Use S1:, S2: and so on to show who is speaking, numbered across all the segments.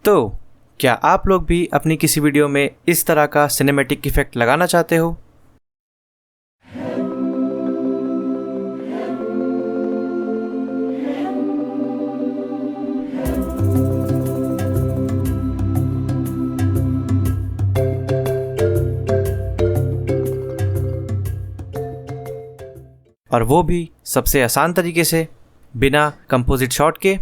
S1: तो क्या आप लोग भी अपनी किसी वीडियो में इस तरह का सिनेमैटिक इफेक्ट लगाना चाहते हो? और वो भी सबसे आसान तरीके से, बिना कंपोजिट शॉट के।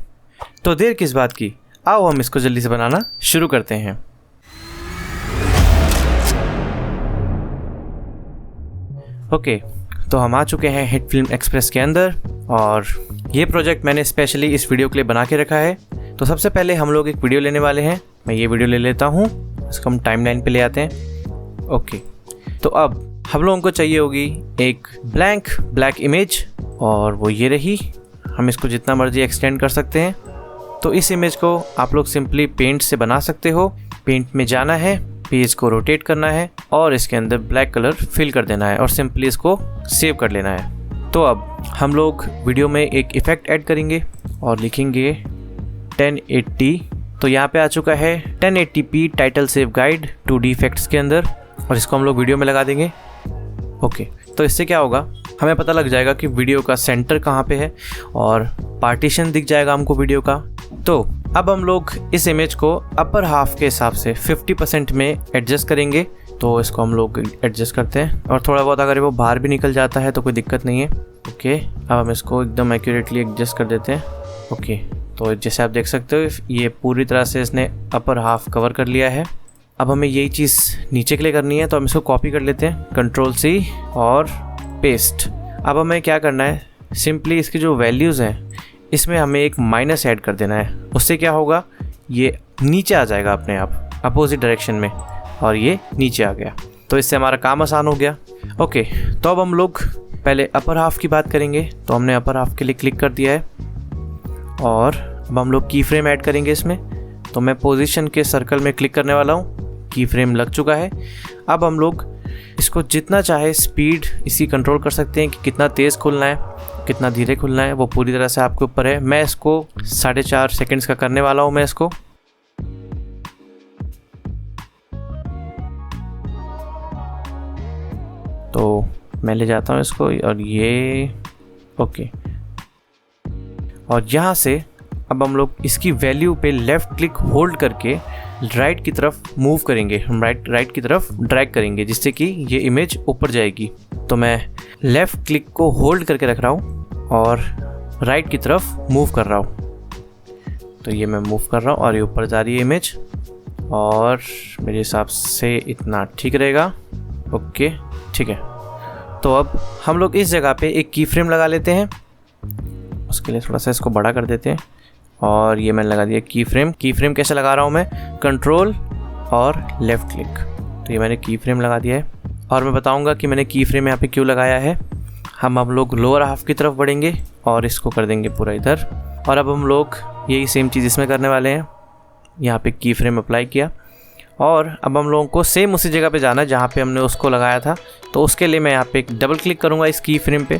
S1: तो देर किस बात की, आओ हम इसको जल्दी से बनाना शुरू करते हैं। ओके, तो हम आ चुके हैं हिट फिल्म एक्सप्रेस के अंदर और ये प्रोजेक्ट मैंने स्पेशली इस वीडियो के लिए बना के रखा है। तो सबसे पहले हम लोग एक वीडियो लेने वाले हैं। मैं ये वीडियो ले लेता हूँ, इसको हम टाइमलाइन पे ले आते हैं। ओके, तो अब हम लोगों को चाहिए होगी एक ब्लैक इमेज और वो ये रही। हम इसको जितना मर्जी एक्सटेंड कर सकते हैं। तो इस इमेज को आप लोग सिंपली पेंट से बना सकते हो। पेंट में जाना है, पेज को रोटेट करना है और इसके अंदर ब्लैक कलर फिल कर देना है और सिंपली इसको सेव कर लेना है। तो अब हम लोग वीडियो में एक इफ़ेक्ट ऐड करेंगे और लिखेंगे 1080। तो यहाँ पे आ चुका है 1080p title save guide 2D effects के अंदर और इसको हम लोग वीडियो में लगा देंगे। ओके, तो इससे क्या होगा, हमें पता लग जाएगा कि वीडियो का सेंटर कहाँ पे है और पार्टीशन दिख जाएगा हमको वीडियो का। तो अब हम लोग इस इमेज को अपर हाफ के हिसाब से 50% में एडजस्ट करेंगे। तो इसको हम लोग एडजस्ट करते हैं और थोड़ा बहुत अगर वो बाहर भी निकल जाता है तो कोई दिक्कत नहीं है। ओके, अब हम इसको एकदम एक्यूरेटली एडजस्ट कर देते हैं। ओके, तो जैसे आप देख सकते हो ये पूरी तरह से इसने अपर हाफ कवर कर लिया है। अब हमें यही चीज़ नीचे के लिए करनी है, तो हम इसको कॉपी कर लेते हैं, Ctrl+C और पेस्ट। अब हमें क्या करना है, सिंपली इसकी जो वैल्यूज़ हैं इसमें हमें एक माइनस ऐड कर देना है। उससे क्या होगा, ये नीचे आ जाएगा अपने आप अपोजिट डायरेक्शन में और ये नीचे आ गया। तो इससे हमारा काम आसान हो गया। ओके, तो अब हम लोग पहले अपर हाफ की बात करेंगे। तो हमने अपर हाफ के लिए क्लिक कर दिया है और अब हम लोग की फ्रेम ऐड करेंगे इसमें। तो मैं पोजीशन के सर्कल में क्लिक करने वाला हूँ, की फ्रेम लग चुका है। अब हम लोग इसको जितना चाहे स्पीड इसकी कंट्रोल कर सकते हैं कि कितना तेज़ खुलना है, कितना धीरे खुलना है, वो पूरी तरह से आपके ऊपर है। मैं इसको 4.5 सेकंड्स का करने वाला हूँ। मैं इसको तो मैं ले जाता हूँ इसको और ये ओके, और यहाँ से अब हम लोग इसकी वैल्यू पे लेफ़्ट क्लिक होल्ड करके राइट की तरफ मूव करेंगे। हम राइट की तरफ ड्रैग करेंगे जिससे कि ये इमेज ऊपर जाएगी। तो मैं लेफ़्ट क्लिक को होल्ड करके रख रहा हूँ और राइट की तरफ मूव कर रहा हूँ। तो ये मैं मूव कर रहा हूँ और ये ऊपर जा रही है इमेज और मेरे हिसाब से इतना ठीक रहेगा। ओके, ठीक है। तो अब हम लोग इस जगह पे एक की फ्रेम लगा लेते हैं। उसके लिए थोड़ा सा इसको बड़ा कर देते हैं और ये मैंने लगा दिया की फ्रेम। की फ्रेम कैसे लगा रहा हूँ मैं, कंट्रोल और लेफ़्ट क्लिक। तो ये मैंने की फ्रेम लगा दिया है और मैं बताऊँगा कि मैंने की फ्रेम यहाँ पे क्यों लगाया है। हम लोग लोअर हाफ की तरफ बढ़ेंगे और इसको कर देंगे पूरा इधर। और अब हम लोग यही सेम चीज़ इसमें करने वाले हैं। यहाँ पे की फ्रेम अप्लाई किया और अब हम लोगों को सेम उसी जगह पे जाना है जहाँ पे हमने उसको लगाया था। तो उसके लिए मैं यहाँ पे एक डबल क्लिक करूँगा इस की फ्रेम पे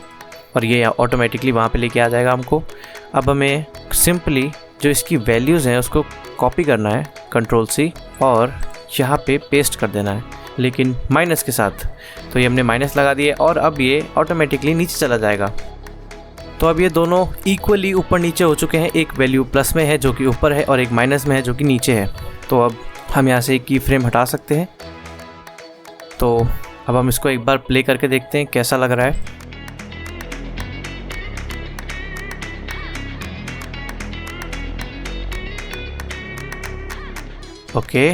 S1: और ये ऑटोमेटिकली वहाँ पे लेके आ जाएगा हमको। अब हमें सिंपली जो इसकी वैल्यूज़ हैं उसको कॉपी करना है, Ctrl+C और यहाँ पे पेस्ट कर देना है, लेकिन माइनस के साथ। तो ये हमने माइनस लगा दिए और अब ये ऑटोमेटिकली नीचे चला जाएगा। तो अब ये दोनों इक्वली ऊपर नीचे हो चुके हैं। एक वैल्यू प्लस में है जो कि ऊपर है और एक माइनस में है जो कि नीचे है। तो अब हम यहाँ से एक की फ्रेम हटा सकते हैं। तो अब हम इसको एक बार प्ले करके देखते हैं कैसा लग रहा है। ओके,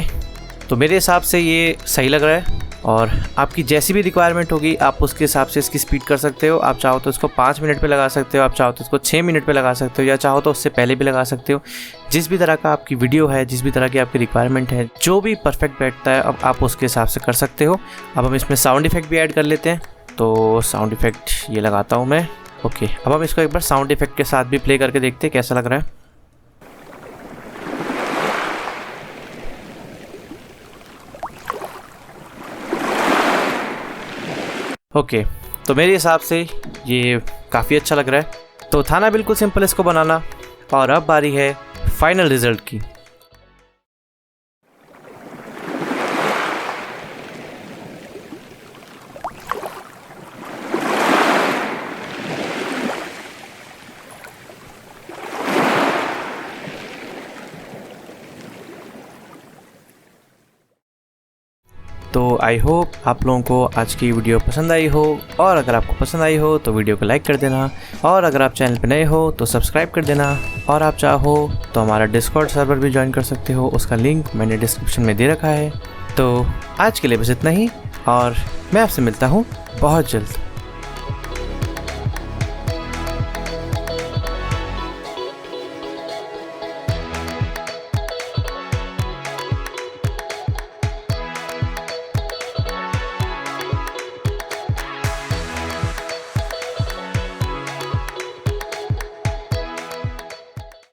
S1: तो मेरे हिसाब से ये सही लग रहा है और आपकी जैसी भी रिक्वायरमेंट होगी आप उसके हिसाब से इसकी स्पीड कर सकते हो। आप चाहो तो इसको 5 मिनट पे लगा सकते हो, आप चाहो तो इसको 6 मिनट पे लगा सकते हो, या चाहो तो उससे पहले भी लगा सकते हो। जिस भी तरह का आपकी वीडियो है, जिस भी तरह की आपकी रिक्वायरमेंट है, जो भी परफेक्ट बैठता है अब आप उसके हिसाब से कर सकते हो। अब हम इसमें साउंड इफेक्ट भी ऐड कर लेते हैं। तो साउंड इफेक्ट ये लगाता हूँ मैं। ओके, अब हम इसको एक बार साउंड इफेक्ट के साथ भी प्ले करके देखते हैं कैसा लग रहा है। ओके, तो मेरे हिसाब से ये काफ़ी अच्छा लग रहा है। तो था ना बिल्कुल सिंपल इसको बनाना। और अब बारी है फाइनल रिज़ल्ट की। तो आई होप आप लोगों को आज की वीडियो पसंद आई हो, और अगर आपको पसंद आई हो तो वीडियो को लाइक कर देना, और अगर आप चैनल पर नए हो तो सब्सक्राइब कर देना, और आप चाहो तो हमारा डिस्कॉर्ड सर्वर भी ज्वाइन कर सकते हो, उसका लिंक मैंने डिस्क्रिप्शन में दे रखा है। तो आज के लिए बस इतना ही, और मैं आपसे मिलता हूँ बहुत जल्द।